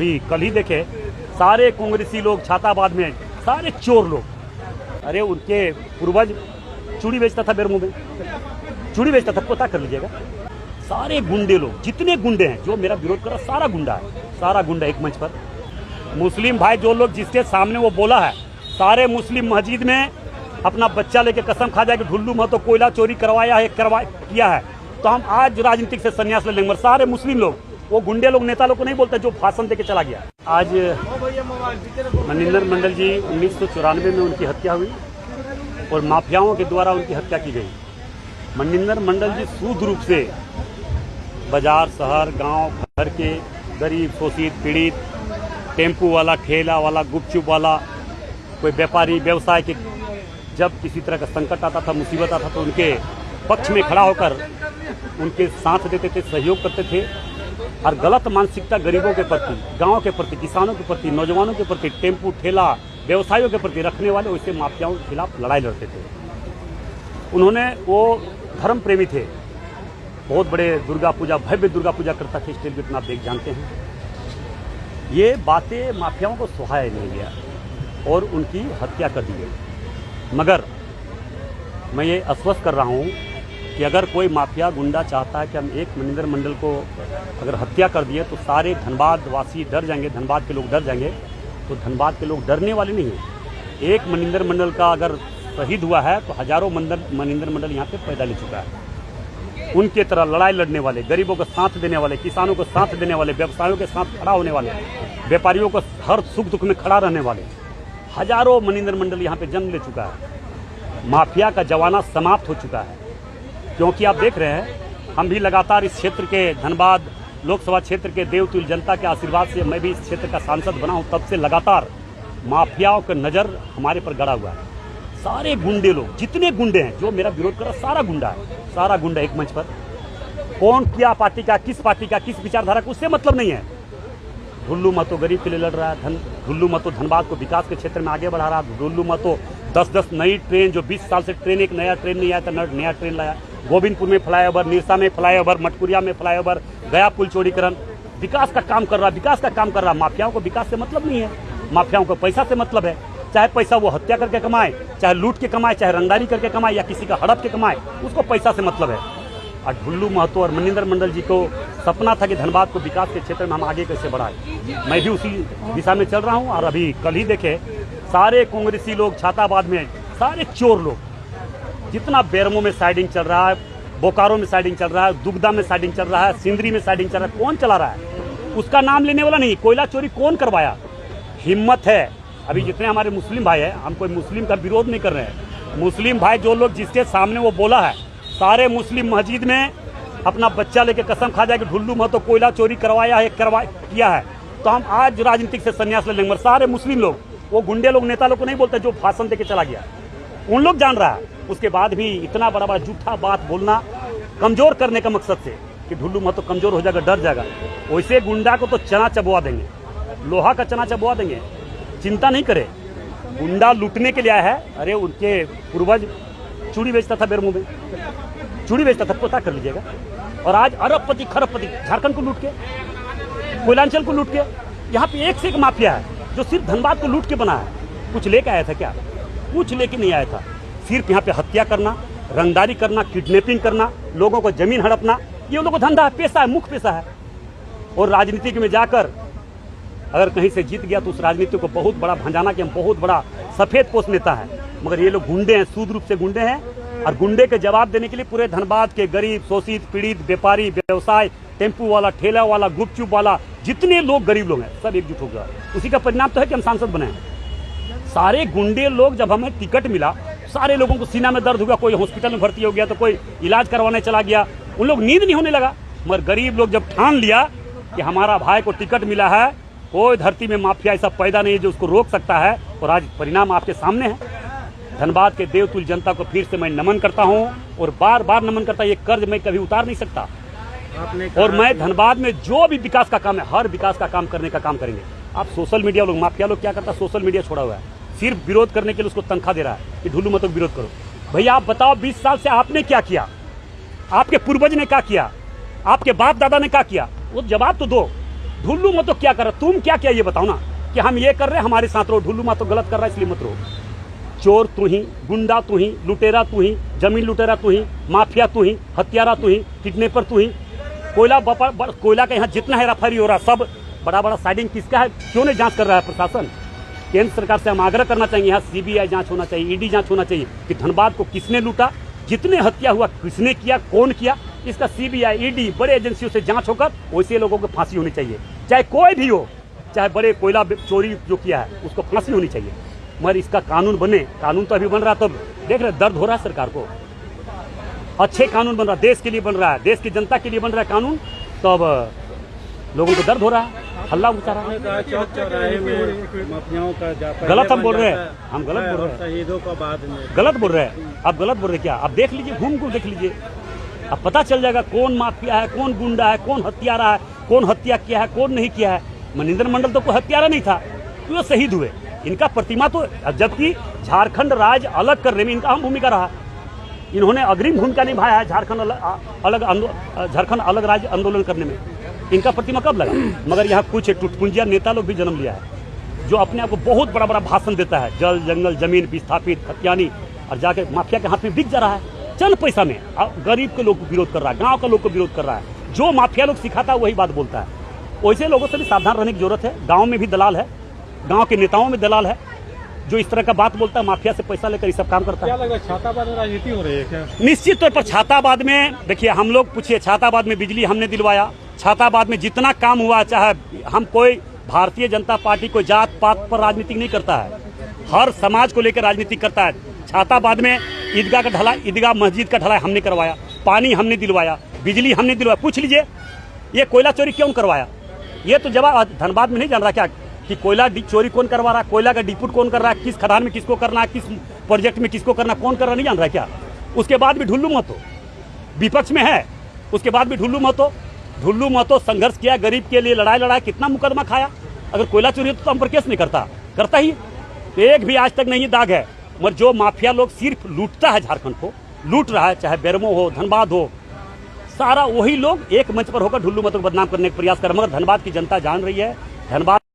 अभी कल ही देखे सारे कांग्रेसी लोग छाताबाद में सारे चोर लोग, अरे उनके पूर्वज चूड़ी बेचता था बेरमू में, चूड़ी बेचता था, पता कर लीजिएगा। सारे गुंडे लोग, जितने गुंडे हैं, जो मेरा विरोध कर रहा सारा गुंडा है, सारा गुंडा एक मंच पर। मुस्लिम भाई जो लोग जिसके सामने वो बोला है, सारे मुस्लिम मस्जिद में अपना बच्चा लेके कसम खा जाए कि ढुल्लू महतो कोयला चोरी करवाया है, किया है, तो हम आज राजनीतिक से संन्यास ले लेंगे। मगर सारे मुस्लिम लोग, वो गुंडे लोग, नेता लोग को नहीं बोलते जो भाषण देके चला गया। आज मनिंदर मंडल जी 1994 में उनकी हत्या हुई और माफियाओं के द्वारा उनकी हत्या की गई। मनिंदर मंडल जी शुद्ध रूप से बाजार, शहर, गांव, घर के गरीब, शोषित, पीड़ित, टेम्पू वाला, ठेला वाला, गुपचुप वाला, कोई व्यापारी, व्यवसाय के जब किसी तरह का संकट आता था, मुसीबत आता था, तो उनके पक्ष में खड़ा होकर उनके साथ देते थे, सहयोग करते थे। और गलत मानसिकता गरीबों के प्रति, गांव के प्रति, किसानों के प्रति, नौजवानों के प्रति, टेम्पू, ठेला, व्यवसायियों के प्रति रखने वाले वैसे माफियाओं के खिलाफ लड़ाई लड़ते थे। उन्होंने, वो धर्म प्रेमी थे, बहुत बड़े दुर्गा पूजा, भव्य दुर्गा पूजा करता थे, स्टेज पे आप देख जानते हैं। ये बातें माफियाओं को सुहाया नहीं गया और उनकी हत्या कर दी गई। मगर मैं ये आश्वस्त कर रहा हूँ कि अगर कोई माफिया गुंडा चाहता है कि हम एक मनिंदर मंडल को अगर हत्या कर दिए तो सारे धनबाद वासी डर जाएंगे, धनबाद के लोग डर जाएंगे, तो धनबाद के लोग डरने वाले नहीं हैं। एक मनिंदर मंडल का अगर शहीद हुआ है तो हजारों मनिंदर मंडल यहाँ पे पैदा ले चुका है। उनके तरह लड़ाई लड़ने वाले, गरीबों को साथ देने वाले, किसानों को साथ देने वाले, व्यवसायों के साथ खड़ा होने वाले, व्यापारियों को हर सुख दुख में खड़ा रहने वाले हजारों मनिंदर मंडल यहाँ पे जन्म ले चुका है। माफिया का जमाना समाप्त हो चुका है, क्योंकि आप देख रहे हैं हम भी लगातार इस क्षेत्र के, धनबाद लोकसभा क्षेत्र के देवतुल्य जनता के आशीर्वाद से मैं भी इस क्षेत्र का सांसद बना हूं, तब से लगातार माफियाओं का नज़र हमारे पर गड़ा हुआ है। सारे गुंडे लोग, जितने गुंडे हैं, जो मेरा विरोध कर रहा सारा गुंडा है, सारा गुंडा एक मंच पर। कौन क्या पार्टी का, किस विचारधारा का, उससे मतलब नहीं है। ढुल्लू महतो गरीब के लिए लड़ रहा है, ढुल्लू महतो धनबाद को विकास के क्षेत्र में आगे बढ़ा रहा है। ढुल्लू महतो 10-10 नई ट्रेन, जो 20 साल से ट्रेन, एक नया ट्रेन नहीं आया था, नया ट्रेन लाया। गोविंदपुर में फ्लाईओवर, निरसा में फ्लाईओवर, मटकुरिया में फ्लाईओवर, गया पुल चौड़ीकरण, विकास का काम कर रहा। माफियाओं को विकास से मतलब नहीं है, माफियाओं को पैसा से मतलब है। चाहे पैसा वो हत्या करके कमाए, चाहे लूट के कमाए, चाहे रंगदारी करके कमाए, या किसी का हड़प के कमाए, उसको पैसा से मतलब है। और ढुल्लू महतो और मनिंदर मंडल जी को सपना था कि धनबाद को विकास के क्षेत्र में हम आगे कैसे बढ़ाएं। मैं भी उसी दिशा में चल रहा हूं। और अभी कल ही देखे सारे कांग्रेसी लोग छाताबाद में, सारे चोर लोग, जितना बेरमो में साइडिंग चल रहा है, बोकारो में साइडिंग चल रहा है, दुगदा में साइडिंग चल रहा है, सिंदरी में साइडिंग चल रहा है, कौन चला रहा है? उसका नाम लेने वाला नहीं। कोयला चोरी कौन करवाया? हिम्मत है अभी जितने हमारे मुस्लिम भाई हैं, हम कोई मुस्लिम का विरोध नहीं कर रहे हैं। मुस्लिम भाई जो लोग जिसके सामने वो बोला है, सारे मुस्लिम मस्जिद में अपना बच्चा लेके कसम खा जाए कि ढुल्लू महतो कोयला चोरी करवाया है, किया है, तो हम आज राजनीतिक से संन्यास ले लेंगे। मगर सारे मुस्लिम लोग, वो गुंडे लोग, नेता लोग को नहीं बोलते जो भाषण देके चला गया, उन लोग जान रहा है। उसके बाद भी इतना बड़ा झूठा बात बोलना, कमजोर करने का मकसद से कि ढुल्लू महतो कमजोर हो जाएगा, डर जाएगा। वैसे गुंडा को तो चना चबवा देंगे, लोहा का चना चबवा देंगे, चिंता नहीं करे। गुंडा लूटने के लिए आया है। अरे उनके पूर्वज चूड़ी बेचता था बेरमू में, चूड़ी बेचता था, पता कर लीजिएगा। और आज अरबपति खरबपति, झारखंड को लूट के, कोयलांचल को लूट के, यहाँ पे एक से एक माफिया है जो सिर्फ धनबाद को लूट के बना है। कुछ लेके आया था क्या? कुछ लेके नहीं आया था। सिर्फ यहाँ पे हत्या करना, रंगदारी करना, किडनैपिंग करना, लोगों को जमीन हड़पना, ये उन लोगों को धंधा है, पेशा है, मुख्य पेशा है। और राजनीति में जाकर अगर कहीं से जीत गया तो उस राजनीति को बहुत बड़ा भंजाना कि हम बहुत बड़ा सफेद पोष नेता है। मगर ये लोग गुंडे हैं, शुद्ध रूप से गुंडे हैं। और गुंडे के जवाब देने के लिए पूरे धनबाद के गरीब, शोषित, पीड़ित, व्यापारी, व्यवसाय, टेम्पू वाला, ठेला वाला, गुपचुप वाला, जितने लोग गरीब लोग हैं, सब एकजुट हो गया। उसी का परिणाम तो है कि हम सांसद बने हैं। सारे गुंडे लोग, जब हमें टिकट मिला, सारे लोगों को सीना में दर्द हुआ, कोई हॉस्पिटल में भर्ती हो गया, तो कोई इलाज करवाने चला गया, उन लोग नींद नहीं होने लगा। मगर गरीब लोग जब ठान लिया कि हमारा भाई को टिकट मिला है, कोई धरती में माफिया ऐसा पैदा नहीं है जो उसको रोक सकता है, और आज परिणाम आपके सामने है। धनबाद के देवतुल्य जनता को फिर से मैं नमन करता हूं और बार बार नमन करता। ये कर्ज मैं कभी उतार नहीं सकता। और मैं धनबाद में जो भी विकास का काम है, हर विकास का काम करने का काम करेंगे। आप सोशल मीडिया लोग, माफिया लोग क्या करता है, सोशल मीडिया छोड़ा हुआ है, सिर्फ विरोध करने के लिए उसको तनख्वाह दे रहा है कि ढुल्लू महतो विरोध करो। भैया आप बताओ, 20 साल से आपने क्या किया? आपके पूर्वज ने क्या किया? आपके बाप दादा ने क्या किया? वो जवाब तो दो। ढुल्लू मतो क्या कर रहा, तुम क्या किया ये बताओ ना, कि हम ये कर रहे हैं हमारे साथ रहो, ढुल्लू मतो गलत कर रहा है इसलिए मत रहो। चोर तू ही, गुंडा तू ही, लुटेरा तू ही, जमीन लुटेरा तू ही, माफिया तू ही, हत्यारा तू ही, किडनैपर तू ही, कोयला का यहाँ जितना है रफारी हो रहा सब बड़ा बड़ा साइडिंग किसका है, क्यों नहीं जांच कर रहा है प्रशासन। केंद्र सरकार से हम आग्रह करना चाहिए, यहाँ सीबीआई जांच होना चाहिए, ईडी जांच होना चाहिए कि धनबाद को किसने लूटा, जितने हत्या हुआ किसने किया, कौन किया, इसका सीबीआई ईडी बड़े एजेंसियों से जांच होकर वैसे लोगों को फांसी होनी चाहिए, चाहे कोई भी हो, चाहे बड़े कोयला चोरी जो किया है उसको फांसी होनी चाहिए। मगर इसका कानून बने, कानून तो अभी बन रहा, तब देख रहे दर्द हो रहा है सरकार को। अच्छे कानून बन रहा, देश के लिए बन रहा है, देश की जनता के लिए बन रहा है कानून, तब लोगों को दर्द हो रहा है, हल्ला उठा रहा है। गलत हम बोल रहे हैं, हम गलत बोल रहे हैं, शहीदों का बाद में गलत बोल रहे हैं, आप गलत बोल रहे हैं क्या? आप देख लीजिए, घूम घूम देख लीजिए, अब पता चल जाएगा कौन माफिया है, कौन गुंडा है, कौन हत्यारा है, कौन हत्या किया है, कौन नहीं किया है। मनिंदर मंडल तो कोई हत्यारा नहीं था, तो वो शहीद हुए, इनका प्रतिमा तो, जबकि झारखंड राज्य अलग करने में इनका अहम भूमिका रहा, इन्होंने अग्रिम भूमिका निभाया है झारखंड अलग राज्य आंदोलन करने में, इनका प्रतिमा कब लगा? मगर यहाँ कुछ टुटपुंजिया नेता लोग भी जन्म लिया है जो अपने आप को बहुत बड़ा बड़ा भाषण देता है, जल जंगल जमीन विस्थापित हत्यानी, और जाके माफिया के हाथ में बिक जा रहा है चंद पैसा में, गरीब के लोग को विरोध कर रहा है, गाँव के लोग को विरोध कर रहा है, जो माफिया लोग सिखाता है वही बात बोलता है। वैसे लोगों से भी सावधान रहने की जरूरत है, गाँव में भी दलाल है, गांव के नेताओं में दलाल है जो इस तरह का बात बोलता है, माफिया से पैसा लेकर ये सब काम करता है। क्या लग रहा है छाताबाद में राजनीति हो रही है क्या? निश्चित तौर पर छाताबाद में देखिए, हम लोग पूछिए, छाताबाद में बिजली हमने दिलवाया, छाताबाद में जितना काम हुआ, चाहे हम कोई भारतीय जनता पार्टी कोई जात पात पर राजनीति नहीं करता है, हर समाज को लेकर राजनीति करता है। छाताबाद में ईदगाह का ढलाई, ईदगाह मस्जिद का ढलाई हमने करवाया, पानी हमने दिलवाया, बिजली हमने दिलवाया। पूछ लीजिए ये कोयला चोरी क्यों करवाया, ये तो जवाब धनबाद में नहीं जान रहा क्या कि कोयला चोरी कौन करवा रहा है, कोयला का डिपुट कौन कर रहा है, किस खदान में किसको करना है, किस प्रोजेक्ट में किसको करना, कौन कर रहा नहीं जान रहा है क्या? उसके बाद भी ढुल्लू महतो विपक्ष में है, उसके बाद भी ढुल्लू महतो संघर्ष किया, गरीब के लिए लड़ाई, कितना मुकदमा खाया। अगर कोयला चोरी तो हम पर केस नहीं करता ही, एक भी आज तक नहीं दाग है। मगर जो माफिया लोग सिर्फ लूटता है, झारखंड को लूट रहा है, चाहे बेरमो हो, धनबाद हो, सारा वही लोग एक मंच पर होकर ढुल्लू महतो को बदनाम करने का प्रयास कर, मगर धनबाद की जनता जान रही है, धनबाद